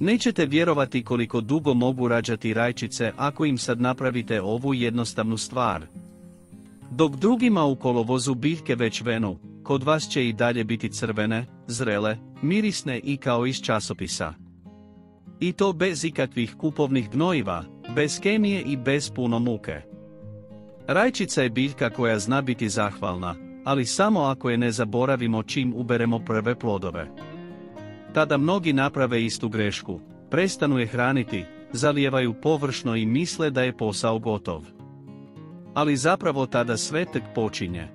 Nećete vjerovati koliko dugo mogu rađati rajčice ako im sad napravite ovu jednostavnu stvar. Dok drugima u kolovozu biljke već venu, kod vas će i dalje biti crvene, zrele, mirisne i kao iz časopisa. I to bez ikakvih kupovnih gnojiva, bez kemije i bez puno muke. Rajčica je biljka koja zna biti zahvalna, ali samo ako je ne zaboravimo čim uberemo prve plodove. Tada mnogi naprave istu grešku, prestanu je hraniti, zalijevaju površno i misle da je posao gotov. Ali zapravo tada sve tek počinje.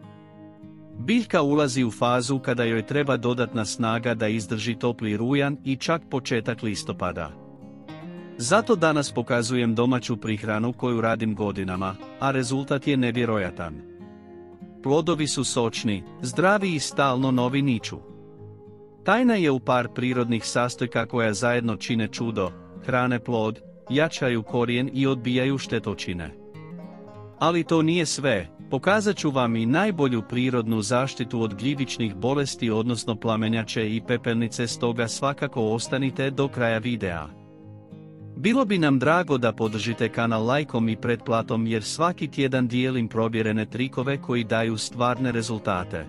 Biljka ulazi u fazu kada joj treba dodatna snaga da izdrži topli rujan i čak početak listopada. Zato danas pokazujem domaću prihranu koju radim godinama, a rezultat je nevjerojatan. Plodovi su sočni, zdravi i stalno novi niču. Tajna je u par prirodnih sastojka koja zajedno čine čudo, hrane plod, jačaju korijen i odbijaju štetočine. Ali to nije sve, pokazat ću vam i najbolju prirodnu zaštitu od gljivičnih bolesti odnosno plamenjače i pepelnice, stoga svakako ostanite do kraja videa. Bilo bi nam drago da podržite kanal lajkom i pretplatom jer svaki tjedan dijelim provjerene trikove koji daju stvarne rezultate.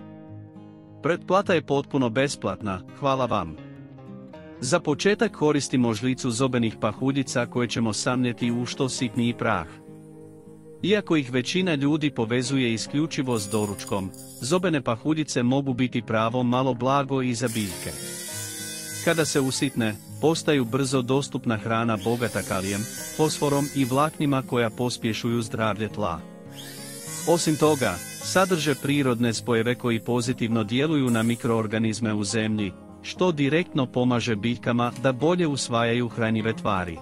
Pretplata je potpuno besplatna, hvala vam. Za početak koristimo žlicu zobenih pahuljica koje ćemo samljeti u što sitniji prah. Iako ih većina ljudi povezuje isključivo s doručkom, zobene pahuljice mogu biti pravo malo blago i za biljke. Kada se usitne, postaju brzo dostupna hrana bogata kalijem, fosforom i vlaknima koja pospješuju zdravlje tla. Osim toga, sadrže prirodne spojeve koji pozitivno djeluju na mikroorganizme u zemlji, što direktno pomaže biljkama da bolje usvajaju hranjive tvari.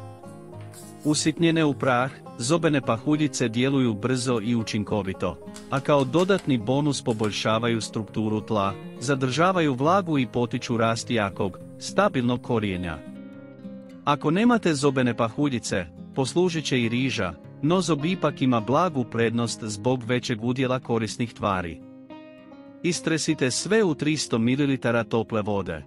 Usitnjene u prah, zobene pahuljice djeluju brzo i učinkovito, a kao dodatni bonus poboljšavaju strukturu tla, zadržavaju vlagu i potiču rast jakog, stabilnog korijenja. Ako nemate zobene pahuljice, poslužit će i riža, no zob ipak ima blagu prednost zbog većeg udjela korisnih tvari. Istresite sve u 300 ml tople vode.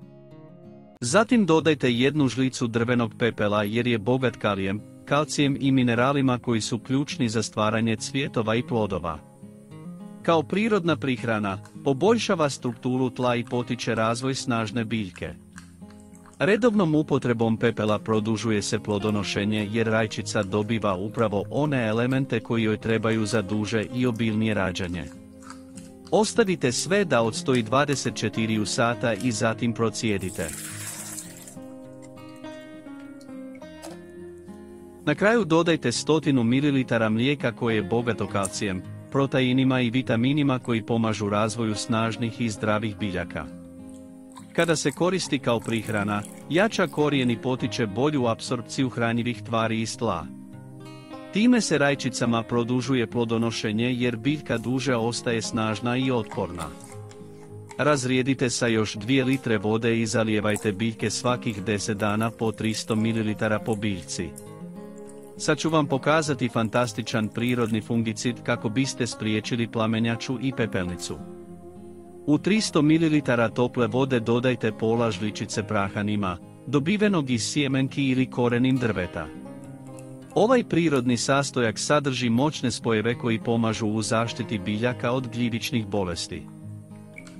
Zatim dodajte jednu žlicu drvenog pepela jer je bogat kalijem, kalcijem i mineralima koji su ključni za stvaranje cvjetova i plodova. Kao prirodna prihrana, poboljšava strukturu tla i potiče razvoj snažne biljke. Redovnom upotrebom pepela produžuje se plodonošenje jer rajčica dobiva upravo one elemente koji joj trebaju za duže i obilnije rađanje. Ostavite sve da odstoji 24 sata i zatim procijedite. Na kraju dodajte 100 ml mlijeka koje je bogato kalcijem, proteinima i vitaminima koji pomažu razvoju snažnih i zdravih biljaka. Kada se koristi kao prihrana, jača korijen i potiče bolju apsorpciju hranjivih tvari iz tla. Time se rajčicama produžuje plodonošenje jer biljka duže ostaje snažna i otporna. Razrijedite sa još 2 litre vode i zalijevajte biljke svakih 10 dana po 300 ml po biljci. Sad ću vam pokazati fantastičan prirodni fungicid kako biste spriječili plamenjaču i pepelnicu. U 300 ml tople vode dodajte pola žličice praha nima, dobivenog iz sjemenki ili korenin drveta. Ovaj prirodni sastojak sadrži moćne spojeve koji pomažu u zaštiti biljaka od gljivičnih bolesti.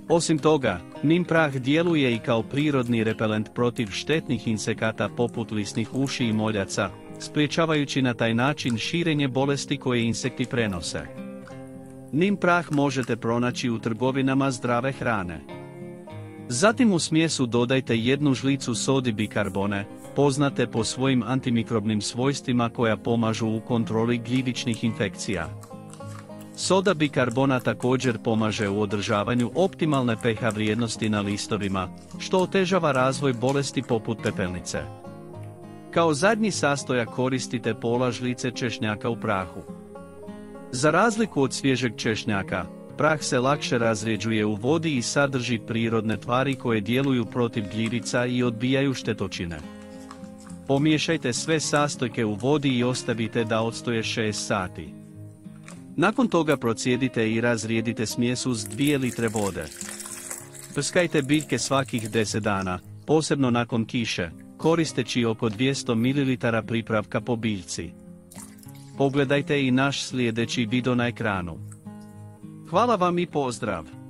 Osim toga, nim prah djeluje i kao prirodni repelent protiv štetnih insekata poput lisnih uši i moljaca, spriječavajući na taj način širenje bolesti koje insekti prenose. Nim prah možete pronaći u trgovinama zdrave hrane. Zatim u smjesu dodajte jednu žlicu sodi bikarbone, poznate po svojim antimikrobnim svojstvima koja pomažu u kontroli gljivičnih infekcija. Soda bikarbona također pomaže u održavanju optimalne pH vrijednosti na listovima, što otežava razvoj bolesti poput pepelnice. Kao zadnji sastojak koristite pola žlice češnjaka u prahu. Za razliku od svježeg češnjaka, prah se lakše razrjeđuje u vodi i sadrži prirodne tvari koje djeluju protiv gljivica i odbijaju štetočine. Pomiješajte sve sastojke u vodi i ostavite da odstoje 6 sati. Nakon toga procijedite i razrijedite smjesu s 2 litre vode. Prskajte biljke svakih 10 dana, posebno nakon kiše, koristeći oko 200 ml pripravka po biljci. Pogledajte i naš sljedeći video na ekranu. Hvala vam i pozdrav!